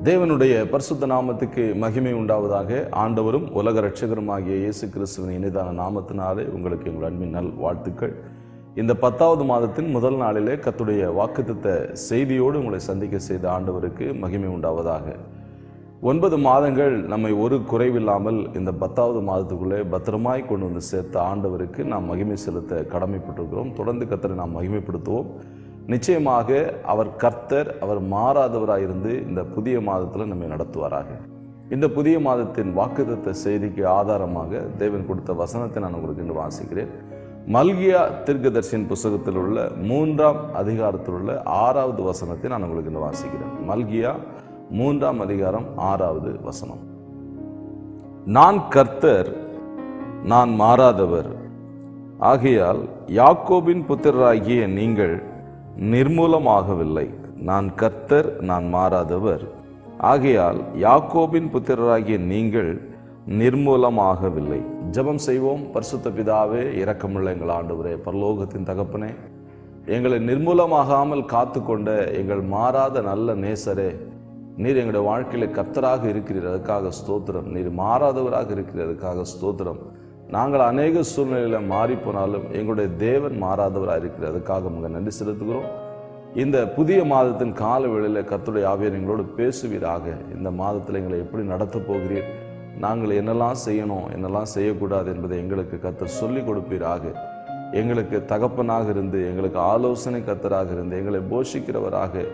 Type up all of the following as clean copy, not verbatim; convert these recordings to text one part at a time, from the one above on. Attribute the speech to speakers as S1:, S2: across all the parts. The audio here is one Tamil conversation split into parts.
S1: தேவனுடைய பரிசுத்த நாமத்துக்கு மகிமை உண்டாவதாக. ஆண்டவரும் உலக இரட்சகருமாகிய இயேசு கிறிஸ்துவின் இனிதான நாமத்தினாலே உங்களுக்கு எங்கள் அன்பின் நல் வாழ்த்துக்கள். இந்த 10வது மாதத்தின் முதல் நாளிலே கர்த்தருடைய வாக்குத்தத்த செய்தியோடு உங்களை சந்திக்க செய்த ஆண்டவருக்கு மகிமை உண்டாவதாக. 9 மாதங்கள் நம்மை ஒரு குறைவில்லாமல் இந்த 10வது மாதத்துக்குள்ளே பத்திரமாய் கொண்டு வந்து சேர்த்த ஆண்டவருக்கு நாம் மகிமை செலுத்த கடமைப்பட்டிருக்கிறோம். தொடர்ந்து கர்த்தரை நாம் மகிமைப்படுத்துவோம். நிச்சயமாக அவர் கர்த்தர், அவர் மாறாதவராயிருந்து இந்த புதிய மாதத்தில் நம்மை நடத்துவாராக. இந்த புதிய மாதத்தின் வாக்குத்தத்த செய்திக்கு ஆதாரமாக தேவன் கொடுத்த வசனத்தை நான் உங்களுக்கு இன்று வாசிக்கிறேன். மல்கியா தீர்க்கதரிசியின் புத்தகத்தில் உள்ள 3ஆம் அதிகாரத்தில் உள்ள 6வது வசனத்தை நான் உங்களுக்கு இன்று வாசிக்கிறேன். மல்கியா 3ஆம் அதிகாரம் 6வது வசனம். நான் கர்த்தர், நான் மாறாதவர், ஆகையால் யாக்கோபின் புத்திரராகிய நீங்கள் நிர்மூலமாகவில்லை. நான் கர்த்தர், நான் மாறாதவர், ஆகையால் யாக்கோபின் புத்திரராகிய நீங்கள் நிர்மூலமாகவில்லை. ஜெபம் செய்வோம். பரிசுத்த பிதாவே, இரக்கமுள்ள எங்கள் ஆண்டவரே, பரலோகத்தின் தகப்பனே, எங்களை நிர்மூலமாகாமல் காத்து கொண்ட எங்கள் மாறாத நல்ல நேசரே, நீர் எங்களுடைய வாழ்க்கையில் கர்த்தராக இருக்கிறீர், அதுக்காக ஸ்தோத்திரம். நீர் மாறாதவராக இருக்கிறீர், அதுக்காக ஸ்தோத்திரம். நாங்கள் அநேக சூழ்நிலையில் மாறி போனாலும் எங்களுடைய தேவன் மாறாதவராக இருக்கிறார், அதுக்காக உங்கள் நன்றி செலுத்துகிறோம். இந்த புதிய மாதத்தின் கால வேளையில் கர்த்தருடைய ஆவியார் எங்களோடு பேசுவீராக. இந்த மாதத்தில் எங்களை எப்படி நடத்தப் போகிறீர், நாங்கள் என்னெல்லாம் செய்யணும், என்னெல்லாம் செய்யக்கூடாது என்பதை எங்களுக்கு கர்த்தர் சொல்லிக் கொடுப்பீராக. எங்களுக்கு தகப்பனாக இருந்து, எங்களுக்கு ஆலோசனை கர்த்தராக இருந்து, எங்களை போஷிக்கிறவராக,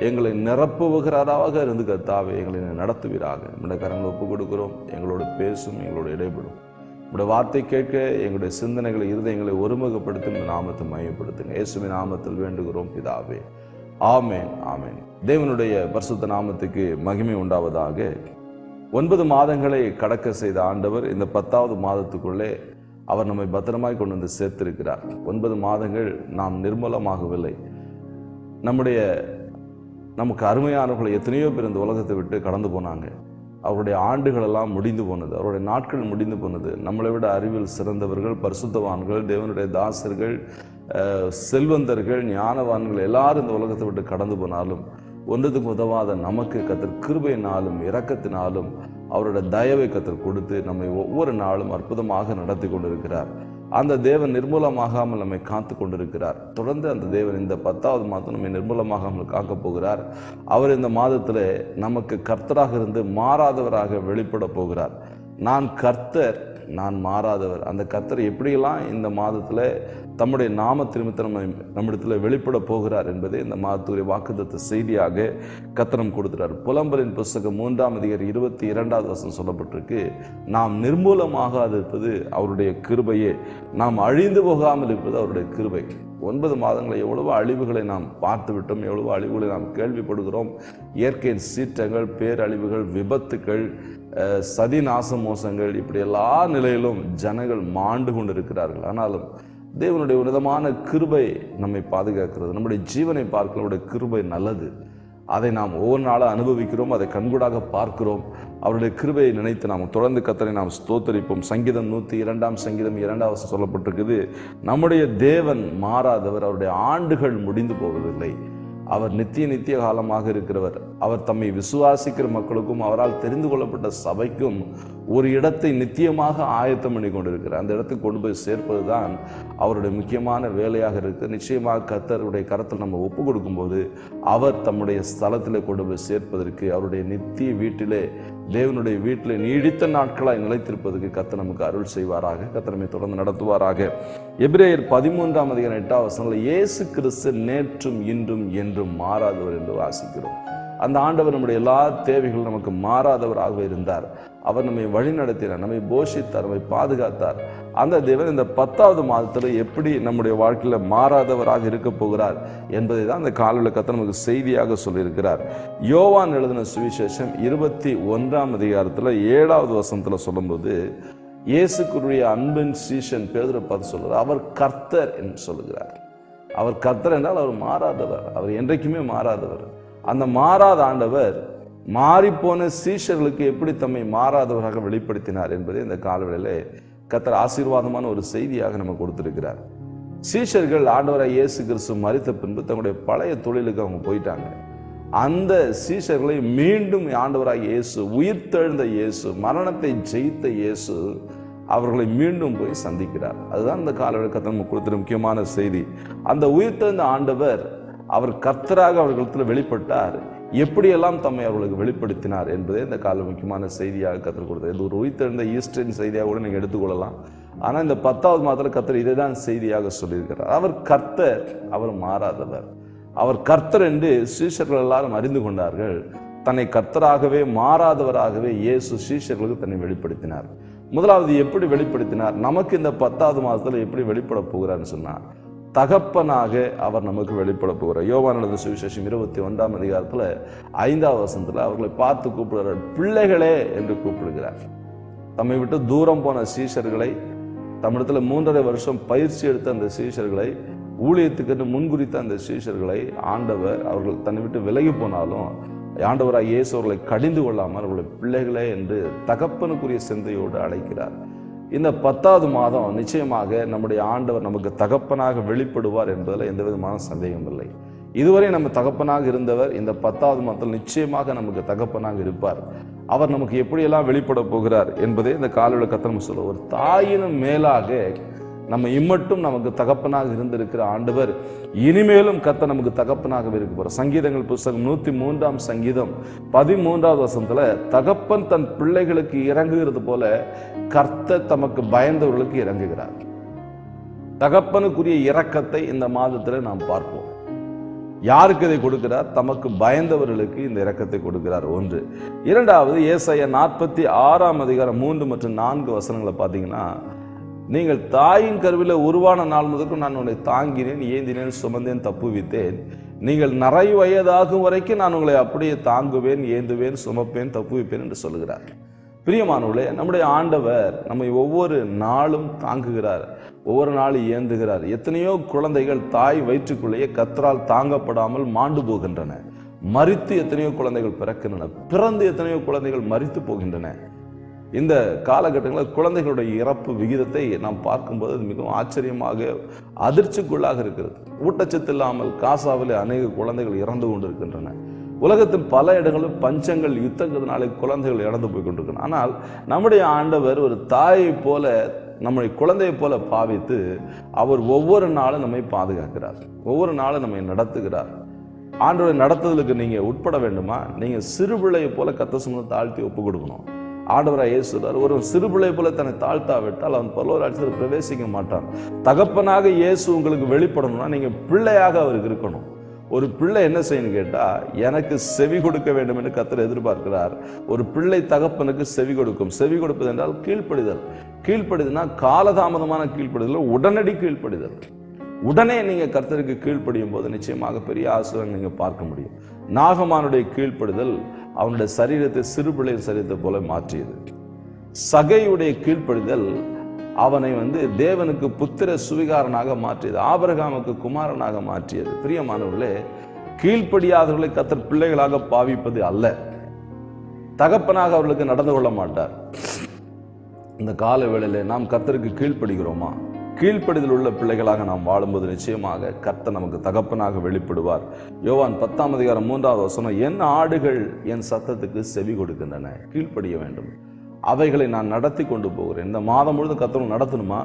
S1: எங்களை நிரப்புவகிறாராக இருந்து கர்த்தாவே எங்களை நடத்துவீராக. நம்முடைய கரங்களை ஒப்புக் கொடுக்கிறோம். எங்களோடு பேசும், எங்களோடு இடைபடும். உங்களுடைய வார்த்தை கேட்க எங்களுடைய சிந்தனைகளை, இருதயங்களை ஒருமுகப்படுத்தி இந்த நாமத்தை மையப்படுத்துங்க. இயேசுவின் நாமத்தில் வேண்டுகிறோம் பிதாவே, ஆமேன், ஆமேன். தேவனுடைய பரிசுத்த நாமத்துக்கு மகிமை உண்டாவதாக. 9 மாதங்களை கடக்க செய்த ஆண்டவர் இந்த 10வது மாதத்துக்குள்ளே அவர் நம்மை பத்திரமாய் கொண்டு வந்து சேர்த்திருக்கிறார். 9 மாதங்கள் நாம் நிர்மூலமாகவில்லை. நமக்கு அருமையானவர்களை எத்தனையோ பேர் இந்த உலகத்தை விட்டு கடந்து போனாங்க. அவருடைய ஆண்டுகள் எல்லாம் முடிந்து போனது, அவருடைய நாட்கள் முடிந்து போனது. நம்மளை விட அறிவில் சிறந்தவர்கள், பரிசுத்தவான்கள், தேவனுடைய தாசர்கள், செல்வந்தர்கள், ஞானவான்கள் எல்லாரும் இந்த உலகத்தை விட்டு கடந்து போனாலும் ஒன்றதுக்கு உதவாத நமக்கு கர்த்தர் கிருபையினாலும் இரக்கத்தினாலும் அவருடைய தயவை கர்த்தர் கொடுத்து நம்மை ஒவ்வொரு நாளும் அற்புதமாக நடத்தி கொண்டிருக்கிறார். அந்த தேவன் நிர்மூலமாகாமல் நம்மை காத்து கொண்டிருக்கிறார். தொடர்ந்து அந்த தேவன் இந்த 10வது மாதம் நம்மை நிர்மூலமாகாமல் காக்கப் போகிறார். அவர் இந்த மாதத்தில் நமக்கு கர்த்தராக இருந்து மாறாதவராக வெளிப்பட போகிறார். நான் கர்த்தர், நான் மாறாதவர். அந்த கர்த்தர் எப்படியெல்லாம் இந்த மாதத்தில் தம்முடைய நாம நிமித்தம் நம்மிடத்தில் வெளிப்பட போகிறார் என்பதை இந்த மாதத்துடைய வாக்குத்தத்த செய்தியாக கர்த்தர் கொடுக்கிறார். புலம்பலின் புஸ்தகம் 3ஆம் அதிகாரம் 22வது வசனம் சொல்லப்பட்டிருக்கு, நாம் நிர்மூலமாகாது இருப்பது அவருடைய கிருபையே, நாம் அழிந்து போகாமல் இருப்பது அவருடைய கிருபை. 9 மாதங்களை எவ்வளவு அழிவுகளை நாம் பார்த்து விட்டோம், எவ்வளவு அழிவுகளை நாம் கேள்விப்படுகிறோம். இயற்கையின் சீற்றங்கள், பேரழிவுகள், விபத்துக்கள், சதி நாச மோசங்கள், இப்படி எல்லா நிலையிலும் ஜனங்கள் மாண்டு கொண்டிருக்கிறார்கள். ஆனாலும் தேவனுடைய உன்னதமான கிருபை நம்மை பாதுகாக்கிறது. நம்முடைய ஜீவனை பார்க்க நம்முடைய கிருபை நல்லது. அதை நாம் ஒவ்வொரு நாளும் அனுபவிக்கிறோம், அதை கண்கூடாக பார்க்கிறோம். அவருடைய கிருபையை நினைத்து நாம் தொடர்ந்து கர்த்தரை நாம் ஸ்தோத்தரிப்போம். சங்கீதம் 102ஆம் சங்கீதம் 2வது சொல்லப்பட்டிருக்குது, நம்முடைய தேவன் மாறாதவர், அவருடைய ஆண்டுகள் முடிந்து போவதில்லை. அவர் நித்திய காலமாக இருக்கிறவர். அவர் தம்மை விசுவாசிக்கிற மக்களுக்கும் அவரால் தெரிந்து கொள்ளப்பட்ட சபைக்கும் ஒரு இடத்தை நித்தியமாக ஆயத்தம் பண்ணி கொண்டிருக்கிறார். அந்த இடத்துக்கு கொண்டு போய் சேர்ப்பது தான் அவருடைய முக்கியமான வேலையாக இருக்கு. நிச்சயமாக கர்த்தருடைய கரத்தில் நம்ம ஒப்பு கொடுக்கும்போது அவர் தம்முடைய ஸ்தலத்தில் கொண்டு போய் சேர்ப்பதற்கு, அவருடைய நித்திய வீட்டிலே, தேவனுடைய வீட்டிலே நீடித்த நாட்களாய் நிலைத்திருப்பதற்கு கர்த்தர் நமக்கு அருள் செய்வாராக. கர்த்தர் நம்மை தொடர்ந்து நடத்துவாராக. எபிரேயர் 13ஆம் அதிகாரம் 8வது வசனத்தில் இயேசு கிறிஸ்து நேற்றும் இன்றும் என்றும் மாறாதவர் என்று வாசிக்கிறோம். அந்த ஆண்டவர் நம்முடைய எல்லா தேவைகளும் நமக்கு மாறாதவராகவே இருந்தார். அவர் நம்மை வழி நடத்தினார், நம்மை போஷித்தார், நம்மை பாதுகாத்தார். அந்த தேவன் இந்த 10வது மாதத்தில் எப்படி நம்முடைய வாழ்க்கையில் மாறாதவராக இருக்க போகிறார் என்பதை தான் அந்த காலையில் கர்த்தர் நமக்கு செய்தியாக சொல்லியிருக்கிறார். யோவான் எழுதின சுவிசேஷம் 21ஆம் அதிகாரத்தில் 7வது வசனத்தில் சொல்லும்போது, இயேசுக்குரிய அன்பின் சீஷன் பேதுரு பார்த்து சொல்கிறார், அவர் கர்த்தர் என்று சொல்லுகிறார். அவர் கர்த்தர் என்றால் அவர் மாறாதவர், அவர் என்றைக்குமே மாறாதவர். அந்த மாறாத ஆண்டவர் மாறிப்போன சீஷர்களுக்கு எப்படி தம்மை மாறாதவராக வெளிப்படுத்தினார் என்பதை இந்த காலவேளையிலே கர்த்தர் ஆசீர்வாதமான ஒரு செய்தியாக நமக்கு கொடுத்திருக்கிறார். சீஷர்கள் ஆண்டவராய் இயேசு கிறிஸ்து மரித்த பின்பு தங்களுடைய பழைய தொழிலுக்கு அவங்க போயிட்டாங்க. அந்த சீஷர்களை மீண்டும் ஆண்டவராகிய இயேசு, உயிர்த்தெழுந்த இயேசு, மரணத்தை ஜெயித்த இயேசு அவர்களை மீண்டும் போய் சந்திக்கிறார். அதுதான் இந்த காலகட்டத்தில் நம்ம கொடுத்த முக்கியமான செய்தி. அந்த உயிர்த்தெழுந்த ஆண்டவர் அவர் கர்த்தராக அவர்களிடத்தில் வெளிப்பட்டார். எப்படியெல்லாம் தம்மை அவர்களுக்கு வெளிப்படுத்தினார் என்பதே இந்த கால முக்கியமான செய்தியாக கற்றுக் கொடுத்தார். இது ஒரு உயிர்த்தெழுந்த ஈஸ்டரின் செய்தியாக கூட நீங்கள் எடுத்துக்கொள்ளலாம். ஆனால் இந்த 10வது மாதத்தில் கர்த்தர் இதை தான் செய்தியாக சொல்லியிருக்கிறார். அவர் கர்த்தர், அவர் மாறாதவர். அவர் கர்த்தர் என்று சீஷர்கள் எல்லாரும் அறிந்து கொண்டார்கள். தன்னை கர்த்தராகவே மாறாதவராகவே இயேசு சீஷர்களுக்கு தன்னை வெளிப்படுத்தினார். முதலாவது எப்படி வெளிப்படுத்தினார்? நமக்கு இந்த 10வது மாதத்தில் எப்படி வெளிப்பட போகிறார்னு சொன்னார், தகப்பனாக அவர் நமக்கு வெளிப்பட போகிறார். யோவான் எழுதின சுவிசேஷம் 21ஆம் அதிகாரத்தில் 5வது வசனத்தில் அவர்களை பார்த்து கூப்பிடுகிறார், பிள்ளைகளே என்று கூப்பிடுகிறார். தம்மை விட்டு தூரம் போன சீஷர்களை, தமிழத்தில் 3.5 வருஷம் பயிற்சி எடுத்த அந்த சீஷர்களை, ஊழியத்துக்கு முன்குறித்த அந்த சீஷர்களை ஆண்டவர் அவர்கள் தன்னை விட்டு விலகி போனாலும் ஆண்டவராக இயேசு அவர்களை கடிந்து கொள்ளாமல் அவர்களை பிள்ளைகளே என்று தகப்பனுக்குரிய சிந்தையோடு அழைக்கிறார். இந்த 10வது மாதம் நிச்சயமாக நம்முடைய ஆண்டவர் நமக்கு தகப்பனாக வெளிப்படுவார் என்பதில் எந்த விதமான சந்தேகம் இல்லை. இதுவரை நம்ம தகப்பனாக இருந்தவர் இந்த 10வது மாதத்தில் நிச்சயமாக நமக்கு தகப்பனாக இருப்பார். அவர் நமக்கு எப்படியெல்லாம் வெளிப்பட போகிறார் என்பதே இந்த காலையில் கர்த்தர் சொல்ல, ஒரு தாயினும் மேலாக நம்ம இம்மட்டும் நமக்கு தகப்பனாக இருந்திருக்கிற ஆண்டவர் இனிமேலும் கர்த்தர் நமக்கு தகப்பனாகவே இருக்க போறார். சங்கீதங்கள் புஸ்தகம் 103ஆம் சங்கீதம் 13வது வசனத்துல, தகப்பன் தன் பிள்ளைகளுக்கு இறங்குகிறது போல கர்த்தர் தமக்கு பயந்தவர்களுக்கு இறங்குகிறார். தகப்பனுக்குரிய இரக்கத்தை இந்த மாதத்துல நாம் பார்ப்போம். யாருக்கு இதை கொடுக்கிறார்? தமக்கு பயந்தவர்களுக்கு இந்த இரக்கத்தை கொடுக்கிறார். ஒன்று. இரண்டாவது, ஏசாயா 46ஆம் அதிகாரம் 3 மற்றும் 4 வசனங்களை பார்த்தீங்கன்னா, நீங்கள் தாயின் கருவில உருவான நாள் முதற்கும் நான் உங்களை தாங்கினேன், ஏந்தினேன், சுமந்தேன், தப்புவித்தேன். நீங்கள் நிறை வயதாகும் வரைக்கும் நான் உங்களை அப்படியே தாங்குவேன், ஏந்துவேன், சுமப்பேன், தப்புவிப்பேன் என்று சொல்லுகிறார். பிரியமானவர்களே, நம்முடைய ஆண்டவர் நம்மை ஒவ்வொரு நாளும் தாங்குகிறார், ஒவ்வொரு நாளும் ஏந்துகிறார். எத்தனையோ குழந்தைகள் தாய் வயிற்றுக்குள்ளேயே கர்த்தரால் தாங்கப்படாமல் மாண்டு போகின்றன. மரித்து எத்தனையோ குழந்தைகள் பிறக்கின்றன. பிறந்து எத்தனையோ குழந்தைகள் மரித்து போகின்றன. இந்த காலகட்டங்களில் குழந்தைகளுடைய இறப்பு விகிதத்தை நாம் பார்க்கும்போது அது மிகவும் ஆச்சரியமாக அதிர்ச்சிக்குள்ளாக இருக்கிறது. ஊட்டச்சத்து இல்லாமல் காசாவில் அநேக குழந்தைகள் இறந்து கொண்டிருக்கின்றன. உலகத்தின் பல இடங்களில் பஞ்சங்கள், யுத்தங்கிறதுனாலே குழந்தைகள் இறந்து போய் கொண்டிருக்கின்றன. ஆனால் நம்முடைய ஆண்டவர் ஒரு தாயை போல, நம்முடைய குழந்தையை போல பாவித்து அவர் ஒவ்வொரு நாளும் நம்மை பாதுகாக்கிறார், ஒவ்வொரு நாளும் நம்மை நடத்துகிறார். ஆண்டவரை நடத்துதலுக்கு நீங்க உட்பட வேண்டுமா? நீங்க சிறு பிள்ளையை போல கர்த்தர் சமூகத்தை தாழ்த்தி ஒப்பு கொடுக்கணும். ஆண்டவராக இயேசு சொல்றார், ஒரு சிறு பிள்ளை போல தன்னை தாழ்த்தாவிட்டால் அவன் பரலோக ராஜ்யத்தில் பிரவேசிக்க மாட்டான். தகப்பனாக இயேசு உங்களுக்கு வெளிப்படணும்னா நீங்க பிள்ளையாக அவருக்கு இருக்கணும். ஒரு பிள்ளை என்ன செய்யணும் கேட்டா, எனக்கு செவி கொடுக்க வேண்டும் என்று கர்த்தர் எதிர்பார்க்கிறார். ஒரு பிள்ளை தகப்பனுக்கு செவி கொடுக்கும். செவி கொடுப்பது என்றால் கீழ்ப்படிதல். கீழ்ப்படிதல்னா காலதாமதமான கீழ்ப்படிதல், உடனடி கீழ்ப்படிதல். உடனே நீங்க கர்த்தருக்கு கீழ்ப்படியும் போது நிச்சயமாக பெரிய ஆசீர்வாதம் நீங்க பார்க்க முடியும். நாகமானுடைய கீழ்ப்படிதல் அவனுடைய சரீரத்தை சிறு பிள்ளையின் சரீரத்தை போல மாற்றியது. சகையுடைய கீழ்ப்படிதல் அவனை தேவனுக்கு புத்திர சுவிகாரனாக மாற்றியது. ஆபிரகாமுக்கு குமாரனாக மாற்றியது. பிரியமானவர்களே, கீழ்ப்படியாதவர்களை கர்த்தர் பிள்ளைகளாக பாவிப்பது அல்ல. தகப்பனாக அவர்களுக்கு நடந்து கொள்ள மாட்டார். இந்த கால வேளையிலே நாம் கர்த்தருக்கு கீழ்ப்படுகிறோமா? கீழ்ப்படிதல் உள்ள பிள்ளைகளாக நாம் வாழும்போது நிச்சயமாக கர்த்தர் நமக்கு தகப்பனாக வெளிப்படுவார். யோவான் 10ஆம் அதிகாரம் 3வது வசனம், என் ஆடுகள் என் சத்தத்துக்கு செவி கொடுக்கின்றன, கீழ்ப்படிய வேண்டும், அவைகளை நான் நடத்தி கொண்டு போகிறேன். இந்த மாதம் முழுதும் கர்த்தர் நடத்தணுமா?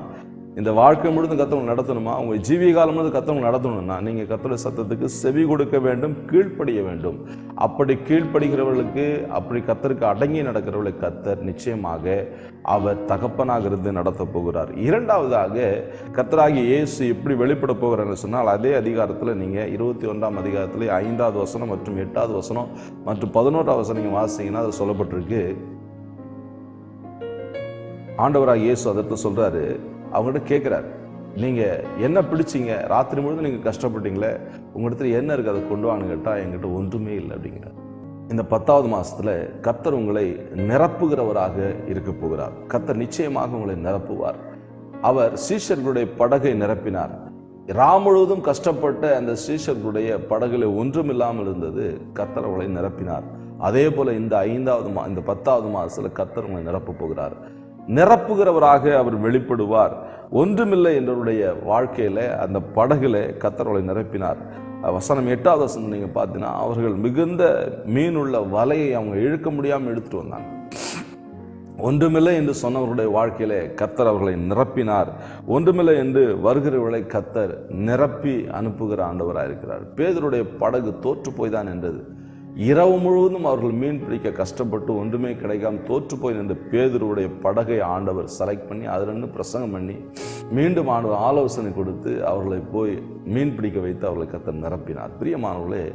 S1: இந்த வாழ்க்கை முழுதும் கர்த்தர் நடத்தணுமா? உங்க ஜீவிய காலம் முழுதும் கர்த்தர் நடத்தணும்னா நீங்க கர்த்தருடைய சத்தத்துக்கு செவி கொடுக்க வேண்டும், கீழ்ப்படிய வேண்டும். அப்படி கீழ்ப்படுகிறவர்களுக்கு, அப்படி கர்த்தருக்கு அடங்கி நடக்கிறவர்களுக்கு கர்த்தர் நிச்சயமாக அவர் தகப்பனாக இருந்து நடத்த போகிறார். இரண்டாவதாக, கர்த்தராகிய இயேசு எப்படி வெளிப்பட போகிறார் சொன்னால், அதே அதிகாரத்தில் நீங்க 21ஆம் அதிகாரத்தில் 5வது வசனம் மற்றும் 8வது வசனம் மற்றும் 11வது வசனம் நீங்க வாசிங்கன்னா அது சொல்லப்பட்டிருக்கு. ஆண்டவராக இயேசு அதற்கு சொல்றாரு, அவங்ககிட்ட கேட்கிறார், நீங்க என்ன பிடிச்சிங்க? ராத்திரி முழுதும் நீங்க கஷ்டப்பட்டீங்களே, உங்களிடத்துல என்ன இருக்கு, அதை கொண்டு வான்னு கேட்டா என்கிட்ட ஒன்றுமே இல்லை அப்படிங்கிறார். இந்த 10வது மாசத்துல கர்த்தர் உங்களை நிரப்புகிறவராக இருக்க போகிறார். கர்த்தர் நிச்சயமாக உங்களை நிரப்புவார். அவர் சீஷர்களுடைய படகை நிரப்பினார். முழுவதும் கஷ்டப்பட்ட அந்த சீஷர்களுடைய படகுல ஒன்றுமில்லாமல் இருந்தது. கர்த்தர் அவங்களை நிரப்பினார். அதே போல இந்த 10வது மாசத்துல கர்த்தர் உங்களை நிரப்ப போகிறார். நிரப்புகிறவராக அவர் வெளிப்படுவார். ஒன்றுமில்லை என்றவருடைய வாழ்க்கையில அந்த படகுல கர்த்தர் அவளை நிரப்பினார். வசனம் 8வது வசனம் நீங்க பார்த்தீங்கன்னா, அவர்கள் மிகுந்த மீனுள்ள வலையை அவங்க இழுக்க முடியாமல் எடுத்துட்டு வந்தாங்க. ஒன்றுமில்லை என்று சொன்னவர்களுடைய வாழ்க்கையில கர்த்தர் அவர்களை நிரப்பினார். ஒன்றுமில்லை என்று வருகிறவர்களை கர்த்தர் நிரப்பி அனுப்புகிற ஆண்டவராக இருக்கிறார். பேதுருடைய படகு தோற்று போய்தான் என்றது. இரவு முழுவதும் அவர்கள் மீன் பிடிக்க கஷ்டப்பட்டு ஒன்றுமே கிடைக்காம தோற்று போய் நின்ற பேதுருடைய படகை ஆண்டவர் செலக்ட் பண்ணி அதிலிருந்து பிரசங்கம் பண்ணி மீண்டும் ஆண்டவர் ஆலோசனை கொடுத்து அவர்களை போய் மீன் பிடிக்க வைத்து அவர்களை கர்த்தர் நிரப்பினார். பிரியமானவர்களே,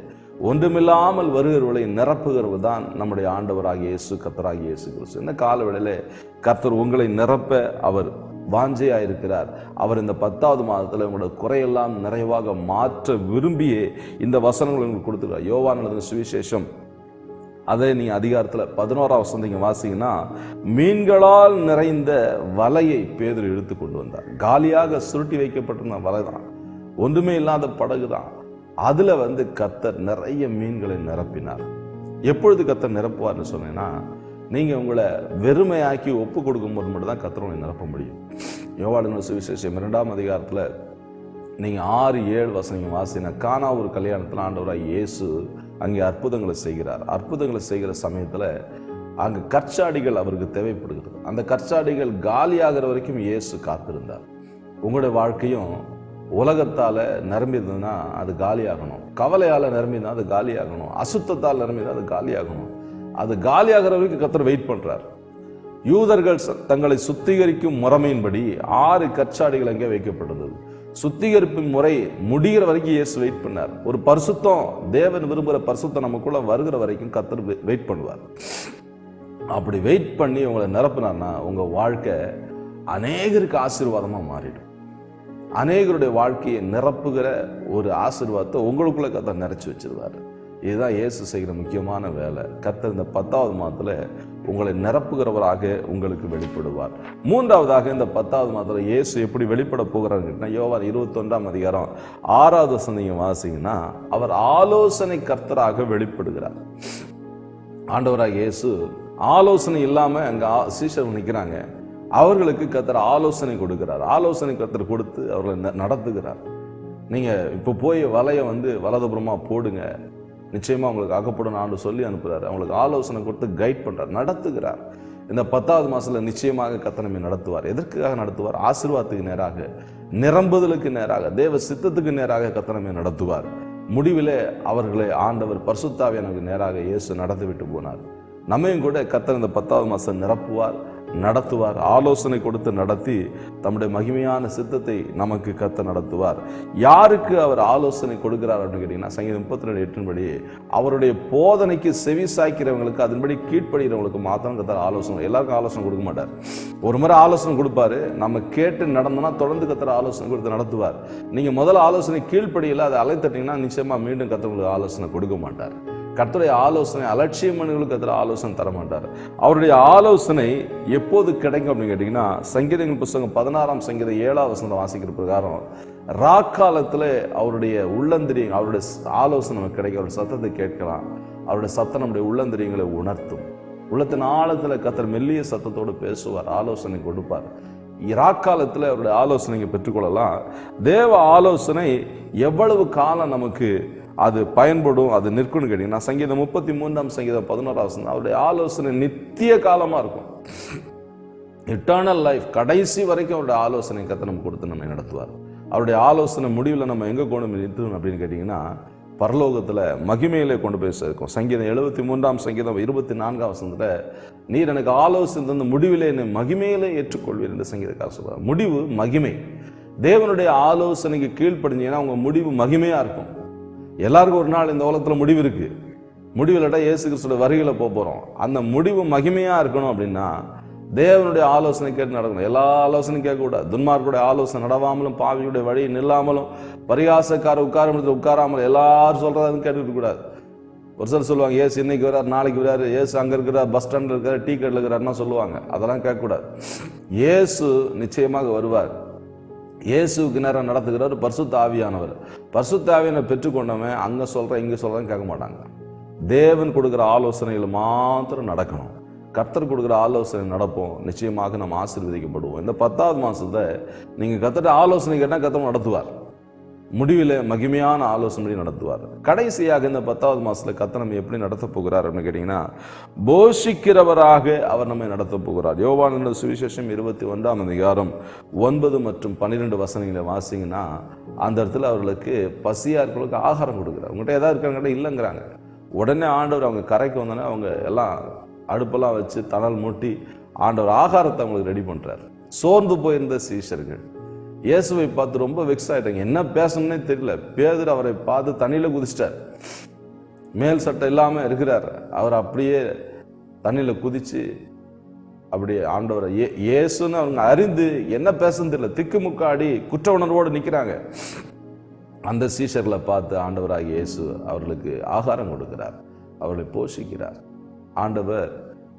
S1: ஒன்றுமில்லாமல் வருகிறவர்களை நிரப்புகிறவர் தான் நம்முடைய ஆண்டவராகிய இயேசு, கர்த்தராகிய இயேசு கிறிஸ்து. இந்த காலவேளையிலே கர்த்தர் உங்களை நிரப்ப அவர் வாஞ்சையாயிருக்கிறார். அவர் இந்த 10வது மாதத்தில் உங்களோட குறையெல்லாம் நிறைவாக மாற்ற விரும்பியே இந்த வசனங்கள் உங்களுக்கு கொடுத்துருக்கார். யோவான் எழுதின சுவிசேஷம் அதே நீங்கள் அதிகாரத்தில் 11வது வசனம் நீங்கள் வாசிங்கன்னா, மீன்களால் நிறைந்த வலையை பேதுரு இழுத்து கொண்டு வந்தார். காலியாக சுருட்டி வைக்கப்பட்டிருந்த வலை தான், ஒன்றுமே இல்லாத படகு தான். அதுல கர்த்தர் நிறைய மீன்களை நிரப்பினார். எப்பொழுது கர்த்தர் நிரப்புவார்னு சொன்னீங்கன்னா, நீங்க உங்களை வெறுமையாக்கி ஒப்பு கொடுக்கும் போது மட்டும் தான் கர்த்தர் உங்களை நிரப்ப முடியும். யோவான் சுவிசேஷம் 2ஆம் அதிகாரத்துல நீங்க 6-7 வசனம் வாசினா, கானா ஒரு கல்யாணத்துல ஆண்டவராய் இயேசு அங்கே அற்புதங்களை செய்கிறார். அற்புதங்களை செய்கிற சமயத்துல அங்கு கற்சாடிகள் அவருக்கு தேவைப்படுகிறது. அந்த கற்சாடிகள் காலியாகிற வரைக்கும் இயேசு காத்திருந்தார். உங்களுடைய வாழ்க்கையும் உலகத்தால நிரம்பியதுன்னா அது காலியாகணும், கவலையால நிரம்பினா அது காலியாகணும், அசுத்தத்தால் நிரம்பினா அது காலியாகணும். அது காலியாகிற வரைக்கும் கர்த்தர் வெயிட் பண்றார். யூதர்கள் தங்களை சுத்திகரிக்கும் முறைமையின்படி 6 கற்சாடிகள் அங்கே வைக்கப்பட்டது. சுத்திகரிப்பின் முறை முடிகிற வரைக்கும் இயேசு வெயிட் பண்ணார். ஒரு பரிசுத்தம், தேவன் விரும்புகிற பரிசுத்தம் நமக்குள்ள வருகிற வரைக்கும் கர்த்தர் வெயிட் பண்ணுவார். அப்படி வெயிட் பண்ணி உங்களை நிரப்பினார்னா உங்க வாழ்க்கை அநேகருக்கு ஆசீர்வாதமா மாறிடும். அநேகருடைய வாழ்க்கையை நிரப்புகிற ஒரு ஆசீர்வாதத்தை உங்களுக்குள்ள கர்த்தர் நிறைச்சு வச்சிருவாரு. இதுதான் இயேசு செய்கிற முக்கியமான வேலை. கர்த்தர் இந்த 10வது மாதத்துல உங்களை நிரப்புகிறவராக உங்களுக்கு வெளிப்படுவார். 3வதாக இந்த 10வது மாதத்துல இயேசு எப்படி வெளிப்பட போகிறாருன்னா, யோவான் 21ஆம் அதிகாரம் 6வது வசனம் நீங்க வாசிங்கன்னா, அவர் ஆலோசனை கர்த்தராக வெளிப்படுகிறார். ஆண்டவராக இயேசு ஆலோசனை இல்லாம அங்க சீஷர்கள் நிற்கிறாங்க. அவர்களுக்கு கர்த்தர் ஆலோசனை கொடுக்கிறார். ஆலோசனை கர்த்தர் கொடுத்து அவர்களை நடத்துகிறார். நீங்க இப்போ போய் வலையை வலதுபுறமா போடுங்க, நிச்சயமா உங்களுக்கு அகப்படும் ஆண்டு சொல்லி அனுப்புறாரு. அவங்களுக்கு ஆலோசனை கொடுத்து கைட் பண்றார், நடத்துகிறார். இந்த 10வது மாசத்துல நிச்சயமாக கர்த்தர் நம்மை நடத்துவார். எதற்காக நடத்துவார்? ஆசீர்வாதத்துக்கு நேராக, நிரம்புதலுக்கு நேராக, தேவ சித்தத்துக்கு நேராக கர்த்தர் நம்மை நடத்துவார். முடிவிலே அவர்களை ஆண்டவர் பரிசுத்த ஆவியானவருக்கு நேராக இயேசு நடத்தி விட்டு போனார். நம்மையும் கூட கர்த்தர் இந்த 10வது மாசம் நிரப்புவார், நடத்துவார். ஆலோசனை கொடுத்து நடத்தி தம்முடைய மகிமையான சித்தத்தை நமக்கு கர்த்தர் நடத்துவார். யாருக்கு அவர் ஆலோசனை கொடுக்கிறார் அப்படின்னு கேட்டீங்கன்னா, சங்கீதம் 32:8 படி அவருடைய போதனைக்கு செவி சாய்க்கிறவங்களுக்கு, அதன்படி கீழ்ப்படுகிறவங்களுக்கு மாத்திரம் கர்த்தர் ஆலோசனை. எல்லாருக்கும் ஆலோசனை கொடுக்க மாட்டார். ஒரு முறை ஆலோசனை கொடுப்பாரு, நம்ம கேட்டு நடந்தோம்னா தொடர்ந்து கர்த்தர் ஆலோசனை கொடுத்து நடத்துவார். நீங்க முதல்ல ஆலோசனை கீழ்ப்படியில அதை அலைத்தட்டீங்கன்னா நிச்சயமா மீண்டும் கர்த்தர் உங்களுக்கு ஆலோசனை கொடுக்க மாட்டார். கர்த்தருடைய ஆலோசனை அலட்சியம் மனிதர்களுக்கு கர்த்தர் ஆலோசனை தர மாட்டார். அவருடைய ஆலோசனை எப்போது கிடைக்கும் அப்படின்னு கேட்டீங்கன்னா, சங்கீதங்கள் புத்தகம் 16ஆம் சங்கீதம் 7வது வசனம் வாசிக்கிற பிரகாரம் ராக்காலத்துல அவருடைய உள்ளந்திரியங்கள், அவருடைய ஆலோசனை நமக்கு கிடைக்கும். அவருடைய சத்தத்தை கேட்கலாம். அவருடைய சத்தம் நம்முடைய உள்ளந்திரியங்களை உணர்த்தும். உள்ளத்தின் ஆழத்துல கர்த்தர் மெல்லிய சத்தத்தோடு பேசுவார், ஆலோசனை கொடுப்பார். இராக்காலத்துல அவருடைய ஆலோசனையை பெற்றுக்கொள்ளலாம். தேவ ஆலோசனை எவ்வளவு காலம் நமக்கு அது பயன்படும், அது நிற்கும்னு கேட்டீங்கன்னா, சங்கீதம் 33ஆம் சங்கீதம் 11வது வசனம் அவருடைய ஆலோசனை நித்திய காலமா இருக்கும். எட்டர்னல் லைஃப், கடைசி வரைக்கும் அவருடைய ஆலோசனை கர்த்தர் நமக்கு கொடுத்து நம்மை நடத்துவார். அவருடைய ஆலோசனை முடிவில் நம்ம எங்க கொண்டு போய் நிறுத்தணும் அப்படின்னு கேட்டீங்கன்னா, பரலோகத்துல மகிமையிலே கொண்டு போய் சேர்க்கும். சங்கீதம் 73ஆம் சங்கீதம் 24ஆம் வசனத்துல, நீர் எனக்கு ஆலோசனை தந்த முடிவிலே என்னை மகிமையிலே ஏற்றுக்கொள்வீர் என்று சங்கீதக்காரர் சொல்றார். முடிவு மகிமை. தேவனுடைய ஆலோசனைக்கு கீழ்ப்படிஞ்சீங்கன்னா உங்க முடிவு மகிமையா இருக்கும். எல்லாருக்கும் ஒரு நாள் இந்த உலகத்துல முடிவு இருக்கு. முடிவுலட்டா இயேசு கிறிஸ்துவோட வருகையில போறோம். அந்த முடிவு மகிமையா இருக்கணும் அப்படின்னா தேவனுடைய ஆலோசனை கேட்டு நடக்கணும். எல்லா ஆலோசனையும் கேட்கக்கூடாது. துன்மார்க்குடைய ஆலோசனை நடவாமலும், பாவியுடைய வழி நில்லாமலும், பரிகாசக்கார உட்காராமலும், எல்லாரும் சொல்றதுன்னு கேட்டுக்க கூடாது. ஒரு சிலர் சொல்லுவாங்க, ஏசு இன்னைக்கு வர்றாரு, நாளைக்கு வர்றாரு, ஏசு அங்க இருக்கிறார், பஸ் ஸ்டாண்ட்ல இருக்கிறார், டீ கடையில் இருக்கிறாருன்னா சொல்லுவாங்க. அதெல்லாம் கேட்கக்கூடாது. இயேசு நிச்சயமாக வருவார். இயேசுக்கு நேரம் நடத்துகிறார் பரிசுத்த ஆவியானவர். பரிசுத்த ஆவியானவர் பெற்றுக்கொண்டவன் அங்க சொல்றேன் இங்க சொல்றேன் கேட்க மாட்டாங்க. தேவன் கொடுக்கிற ஆலோசனைகள் மாத்திரம் நடக்கணும். கர்த்தர் கொடுக்குற ஆலோசனை நடப்போம். நிச்சயமாக நம்ம ஆசீர்வதிக்கப்படுவோம். இந்த 10வது மாதத்தை நீங்கள் கர்த்தர் ஆலோசனை கேட்டால் கர்த்தர் நடத்துவார். முடிவில் மகிமையான ஆலோசனை நடத்துவார். கடைசியாக இந்த 10வது மாதத்தில் கர்த்தர் நம்ம எப்படி நடத்த போகிறார் அப்படின்னு கேட்டிங்கன்னா, போஷிக்கிறவராக அவர் நம்மை நடத்த போகிறார். யோவான் சுவிசேஷம் 21ஆம் அதிகாரம் 9 மற்றும் 12 வசனங்களை வாசிங்கன்னா, அந்த இடத்துல அவர்களுக்கு பசியாக இருக்கிறவங்களுக்கு ஆகாரம் கொடுக்குறார். அவங்ககிட்ட ஏதாவது இருக்காங்க இல்லைங்கிறாங்க. உடனே ஆண்டவர் அவங்க கரைக்கு வந்தோடனே அவங்க எல்லாம் அடுப்பெல்லாம் வச்சு தணல் மூட்டி ஆண்டவர் ஆகாரத்தை அவங்களுக்கு ரெடி பண்ணுறார். சோர்ந்து போயிருந்த சீஷர்கள் இயேசுவை பார்த்து ரொம்ப வெக்ஸ் ஆகிட்டாங்க. என்ன பேசணும்னே தெரியல. பேதுரு அவரை பார்த்து தண்ணியில் குதிச்சிட்டார். மேல் சட்டை இல்லாமல் இருக்கிறார். அவர் அப்படியே தண்ணியில் குதிச்சு அப்படியே ஆண்டவரை இயேசுன்னு அவங்க அறிந்து என்ன பேசணும்னு தெரியல, திக்குமுக்காடி குற்ற உணர்வோடு நிற்கிறாங்க. அந்த சீஷர்களை பார்த்து ஆண்டவராகிய இயேசு அவர்களுக்கு ஆகாரம் கொடுக்கிறார், அவர்களை போஷிக்கிறார். ஆண்டவர்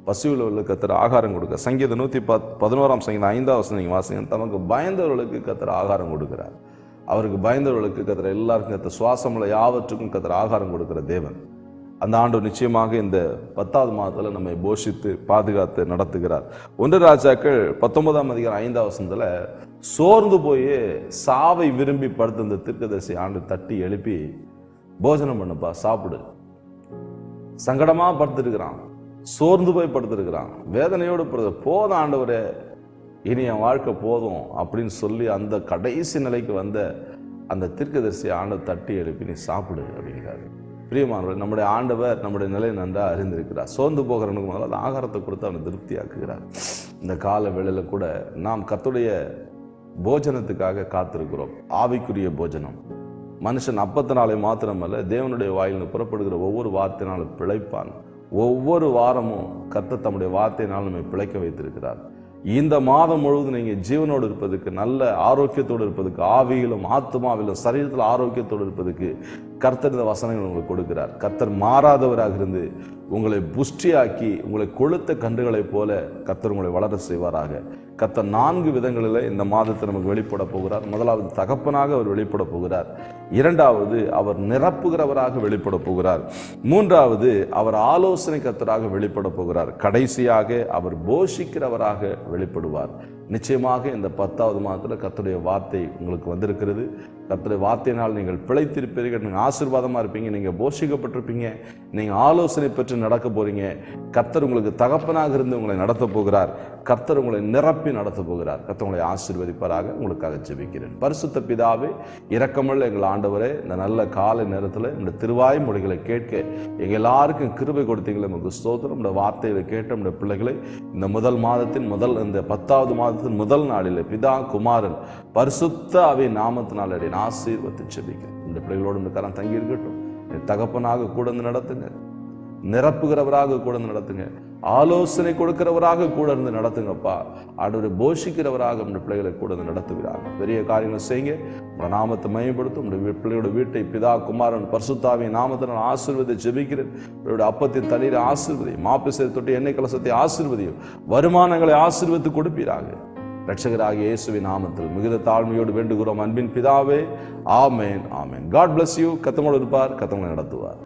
S1: பசியுள்ள கர்த்தர் ஆகாரம் கொடுக்க. சங்கீதம் 111ஆம் சங்கீதம் 5ஆம் வசனம் வாசிங்க. தமக்கு பயந்தவர்களுக்கு கர்த்தர் ஆகாரம் கொடுக்கிறார். அவருக்கு பயந்தவர்களுக்கு கர்த்தர் எல்லாருக்கும் கர்த்தர் சுவாசமுள்ள யாவற்றுக்கும் கர்த்தர் ஆகாரம் கொடுக்கிற தேவன். அந்த ஆண்டவர் நிச்சயமாக இந்த 10வது மாதத்தில் நம்மை போஷித்து பாதுகாத்து நடத்துகிறார். 1 ராஜாக்கள் 19ஆம் அதிகாரம் 5ஆம் வசனத்தில் சோர்ந்து போய் சாவை விரும்பி படுத்த இந்த தீர்க்கதரிசி ஆண்டு தட்டி எழுப்பி, போஜனம் பண்ணுப்பா, சாப்பிடு. சங்கடமா படுத்திருக்கிறான், சோர்ந்து போய் படுத்திருக்கிறான், வேதனையோடு போதும் ஆண்டவரே, இனி என் வாழ்க்கை போதும் அப்படின்னு சொல்லி அந்த கடைசி நிலைக்கு வந்த அந்த தீர்க்கதரிசி ஆண்டவர் தட்டி எழுப்பி, நீ சாப்பிடு அப்படிங்கிறாரு. பிரியமானவர்கள், நம்முடைய ஆண்டவர் நம்முடைய நிலை நன்றாக அறிந்திருக்கிறார். சோர்ந்து போகிறவனுக்கு முதல்ல அந்த ஆகாரத்தை கொடுத்து அவனை திருப்தியாக்குகிறார். இந்த கால வேளையில் கூட நாம் கர்த்தருடைய போஜனத்துக்காக காத்திருக்கிறோம். ஆவிக்குரிய போஜனம். மனுஷன் அப்பத்தினாலே மாத்திரமல்ல, தேவனுடைய வாயிலிருந்து புறப்படுகிற ஒவ்வொரு வார்த்தையினாலும் பிழைப்பான். ஒவ்வொரு வாரமும் கர்த்தர் தம்முடைய வார்த்தையினால் நம்மை பிழைக்க வைத்திருக்கிறார். இந்த மாதம் முழுவதும் நீங்கள் ஜீவனோடு இருப்பதுக்கு, நல்ல ஆரோக்கியத்தோடு இருப்பதுக்கு, ஆவியிலும் ஆத்மாவிலும் சரீரத்தில் ஆரோக்கியத்தோடு இருப்பதுக்கு கர்த்தர் இந்த வசனங்கள் உங்களுக்கு கொடுக்கிறார். கர்த்தர் மாறாதவராக இருந்து உங்களை புஷ்டியாக்கி உங்களை கொழுத்த கன்றுகளைப் போல கர்த்தர் உங்களை வளர செய்வாராக. கர்த்தர் 4 விதங்களில் இந்த மாதத்தை நமக்கு வெளிப்பட போகிறார். முதலாவது தகப்பனாக அவர் வெளிப்பட போகிறார். 2வது அவர் நிரப்புகிறவராக வெளிப்பட போகிறார். 3வது அவர் ஆலோசனை கர்த்தராக வெளிப்பட போகிறார். கடைசியாக அவர் போஷிக்கிறவராக வெளிப்படுவார். நிச்சயமாக இந்த 10வது மாதத்தில் கர்த்தருடைய வார்த்தை உங்களுக்கு வந்திருக்கிறது. கர்த்தருடைய வார்த்தையினால் நீங்கள் பிழைத்திருப்பீர்கள், நீங்கள் ஆசீர்வாதமாக இருப்பீங்க, நீங்கள் போஷிக்கப்பட்டிருப்பீங்க, நீங்கள் ஆலோசனை பெற்று நடக்க போறீங்க. கர்த்தர் உங்களுக்கு தகப்பனாக இருந்து உங்களை நடத்த போகிறார். கர்த்தர் உங்களை நிரப்பி நடத்த போகிறார். கர்த்தர் உங்களை ஆசீர்வதிப்பாராக. உங்களுக்காக ஜெபிக்கிறேன். பரிசுத்த பிதாவே, இரக்கமுள்ள எங்கள் ஆண்டவரே, இந்த நல்ல காலை நேரத்தில் இந்த திருவாய் மொழிகளை கேட்க எங்கள் எல்லாருக்கும் கிருபை கொடுத்தீங்களே, உங்களுக்கு ஸ்தோத்திரம். இந்த வார்த்தைகளை கேட்ட நம்முடைய பிள்ளைகளை இந்த முதல் மாதத்தின் இந்த 10வது மாதத்தின் முதல் நாளில் பிதா குமாரன் பரிசுத்த ஆவி நாமத்தினால் ஆசீர்வதித்து ஜெபிக்கிறேன். இந்த பிள்ளைகளோடு இந்த கரம் தங்கி இருக்கட்டும். தகப்பனாக கூட இருந்து நடத்துங்க, நிரப்புகிறவராக கூட இருந்து நடத்துங்க, ஆலோசனை கொடுக்கிறவராக கூட இருந்து நடத்துங்கப்பா. ஆண்டவரை போஷிக்கிறவராக இந்த பிள்ளைகளை கூட இருந்து நடத்துகிறாங்க. பெரிய காரியங்களை செய்யுங்க. உங்களோட நாமத்தை மையப்படுத்தும். உங்களுடைய பிள்ளையோட வீட்டை பிதா குமாரன் பரிசுத்தாவின் நாமத்தினால் ஆசீர்வதித்து ஜெபிக்கிறேன். உங்களுடைய அப்பத்தின் தண்ணீரை ஆசீர்வதியும், மாப்பிசை தொட்டி எண்ணெய் கலசத்தை ஆசீர்வதியும், வருமானங்களை ஆசீர்வதித்து கொடுப்பீராக. ரட்சகராகிய இயேசுவின் நாமத்தில் மிகுந்த தாழ்மையோடு வேண்டுகிறோம் அன்பின் பிதாவே. ஆமேன், ஆமேன். God bless you. கர்த்தரோடு இருப்பார், கர்த்தர் நடத்துவார்.